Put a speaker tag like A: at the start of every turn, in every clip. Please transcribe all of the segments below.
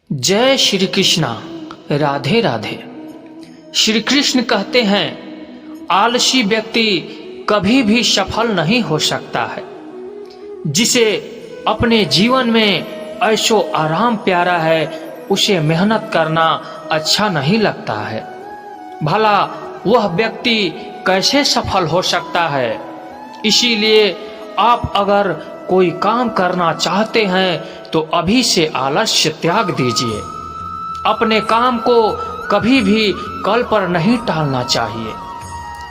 A: जय श्री कृष्णा। राधे राधे। श्री कृष्ण कहते हैं, आलसी व्यक्ति कभी भी सफल नहीं हो सकता है। जिसे अपने जीवन में ऐशो आराम प्यारा है, उसे मेहनत करना अच्छा नहीं लगता है। भला वह व्यक्ति कैसे सफल हो सकता है। इसीलिए आप अगर कोई काम करना चाहते हैं तो अभी से आलस्य त्याग दीजिए। अपने काम को कभी भी कल पर नहीं टालना चाहिए,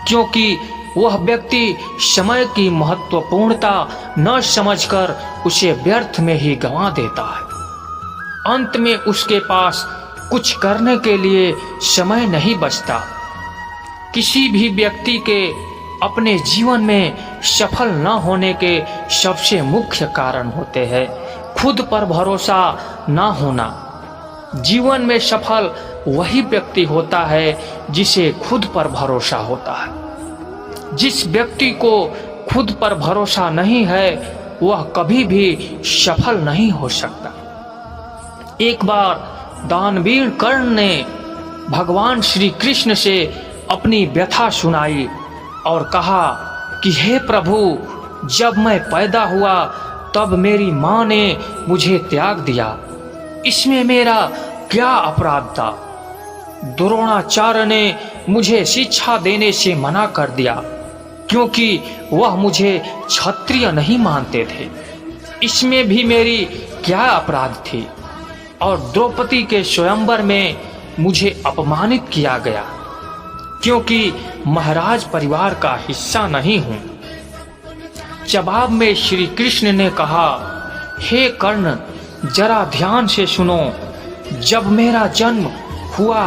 A: क्योंकि वह व्यक्ति समय की महत्वपूर्णता न समझकर उसे व्यर्थ में ही गंवा देता है। अंत में उसके पास कुछ करने के लिए समय नहीं बचता। किसी भी व्यक्ति के अपने जीवन में सफल न होने के सबसे मुख्य कारण होते हैं खुद पर भरोसा न होना। जीवन में सफल वही व्यक्ति होता है जिसे खुद पर भरोसा होता है। जिस व्यक्ति को खुद पर भरोसा नहीं है वह कभी भी सफल नहीं हो सकता। एक बार दानवीर कर्ण ने भगवान श्री कृष्ण से अपनी व्यथा सुनाई और कहा कि हे प्रभु, जब मैं पैदा हुआ तब मेरी माँ ने मुझे त्याग दिया। इसमें मेरा क्या अपराध था। द्रोणाचार्य ने मुझे शिक्षा देने से मना कर दिया, क्योंकि वह मुझे क्षत्रिय नहीं मानते थे। इसमें भी मेरी क्या अपराध थी। और द्रौपदी के स्वयंवर में मुझे अपमानित किया गया, क्योंकि महाराज परिवार का हिस्सा नहीं हूं। जवाब में श्री कृष्ण ने कहा, हे कर्ण, जरा ध्यान से सुनो। जब मेरा जन्म हुआ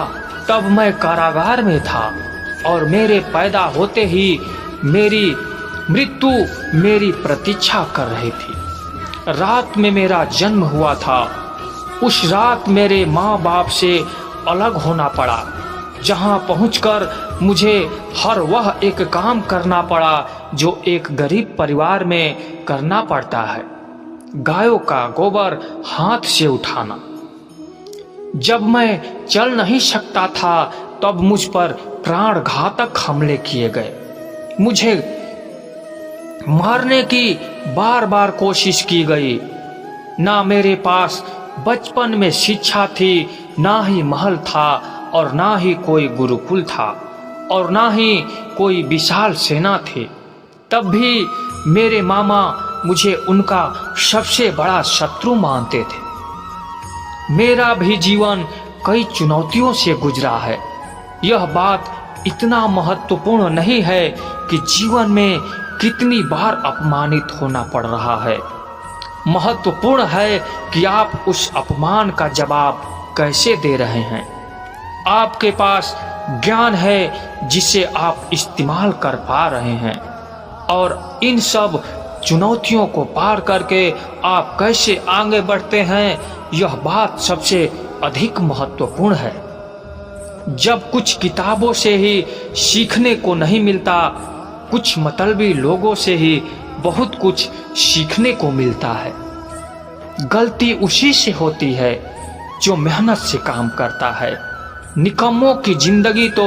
A: तब मैं कारागार में था और मेरे पैदा होते ही मेरी मृत्यु मेरी प्रतीक्षा कर रही थी। रात में मेरा जन्म हुआ था। उस रात मेरे माँ बाप से अलग होना पड़ा, जहाँ पहुंचकर मुझे हर वह एक काम करना पड़ा जो एक गरीब परिवार में करना पड़ता है, गायों का गोबर हाथ से उठाना। जब मैं चल नहीं सकता था तब मुझ पर प्राणघातक हमले किए गए। मुझे मारने की बार बार कोशिश की गई। ना मेरे पास बचपन में शिक्षा थी, ना ही महल था और ना ही कोई गुरुकुल था और ना ही कोई विशाल सेना थी। तब भी मेरे मामा मुझे उनका सबसे बड़ा शत्रु मानते थे। मेरा भी जीवन कई चुनौतियों से गुजरा है। यह बात इतना महत्वपूर्ण नहीं है कि जीवन में कितनी बार अपमानित होना पड़ रहा है। महत्वपूर्ण है कि आप उस अपमान का जवाब कैसे दे रहे हैं। आपके पास ज्ञान है जिसे आप इस्तेमाल कर पा रहे हैं, और इन सब चुनौतियों को पार करके आप कैसे आगे बढ़ते हैं, यह बात सबसे अधिक महत्वपूर्ण है। जब कुछ किताबों से ही सीखने को नहीं मिलता, कुछ मतलबी लोगों से ही बहुत कुछ सीखने को मिलता है। गलती उसी से होती है जो मेहनत से काम करता है। निकम्मों की जिंदगी तो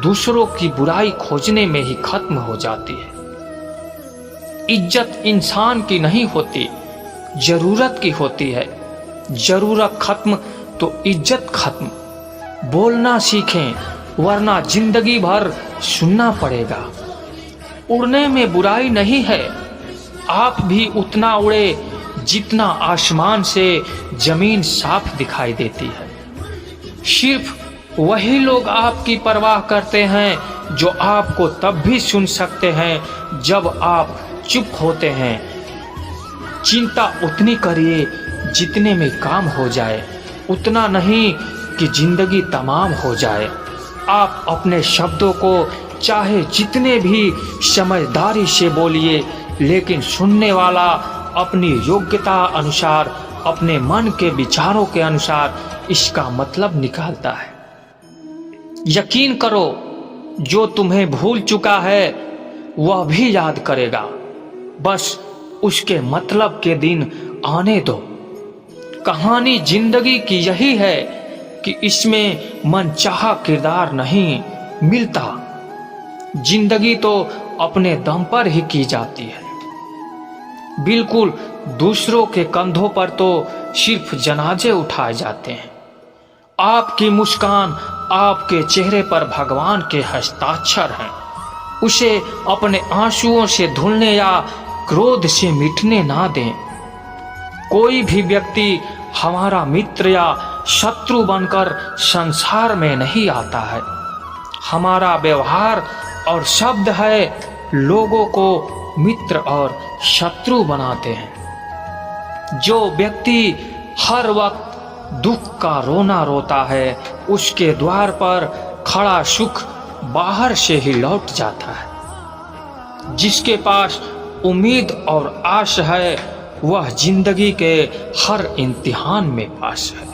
A: दूसरों की बुराई खोजने में ही खत्म हो जाती है। इज्जत इंसान की नहीं होती, जरूरत की होती है। जरूरत खत्म तो इज्जत खत्म। बोलना सीखें, वरना जिंदगी भर सुनना पड़ेगा। उड़ने में बुराई नहीं है। आप भी उतना उड़े जितना आसमान से जमीन साफ दिखाई देती है। सिर्फ वही लोग आपकी परवाह करते हैं जो आपको तब भी सुन सकते हैं जब आप चुप होते हैं। चिंता उतनी करिए जितने में काम हो जाए, उतना नहीं कि जिंदगी तमाम हो जाए। आप अपने शब्दों को चाहे जितने भी समझदारी से बोलिए, लेकिन सुनने वाला अपनी योग्यता अनुसार, अपने मन के विचारों के अनुसार इसका मतलब निकालता है। यकीन करो, जो तुम्हें भूल चुका है वह भी याद करेगा। बस उसके मतलब के दिन आने दो। कहानी जिंदगी की यही है कि इसमें मनचाहा किरदार नहीं मिलता। जिंदगी तो अपने दम पर ही की जाती है। बिल्कुल दूसरों के कंधों पर तो सिर्फ जनाजे उठाए जाते हैं। आपकी मुस्कान, आपके चेहरे पर भगवान के हस्ताक्षर हैं। उसे अपने आंसुओं से धुलने या क्रोध से मिटने ना दें। कोई भी व्यक्ति हमारा मित्र या शत्रु बनकर संसार में नहीं आता है। हमारा व्यवहार और शब्द है लोगों को मित्र और शत्रु बनाते हैं। जो व्यक्ति हर वक्त दुख का रोना रोता है, उसके द्वार पर खड़ा सुख बाहर से ही लौट जाता है। जिसके पास उम्मीद और आश है, वह जिंदगी के हर इम्तिहान में पास है।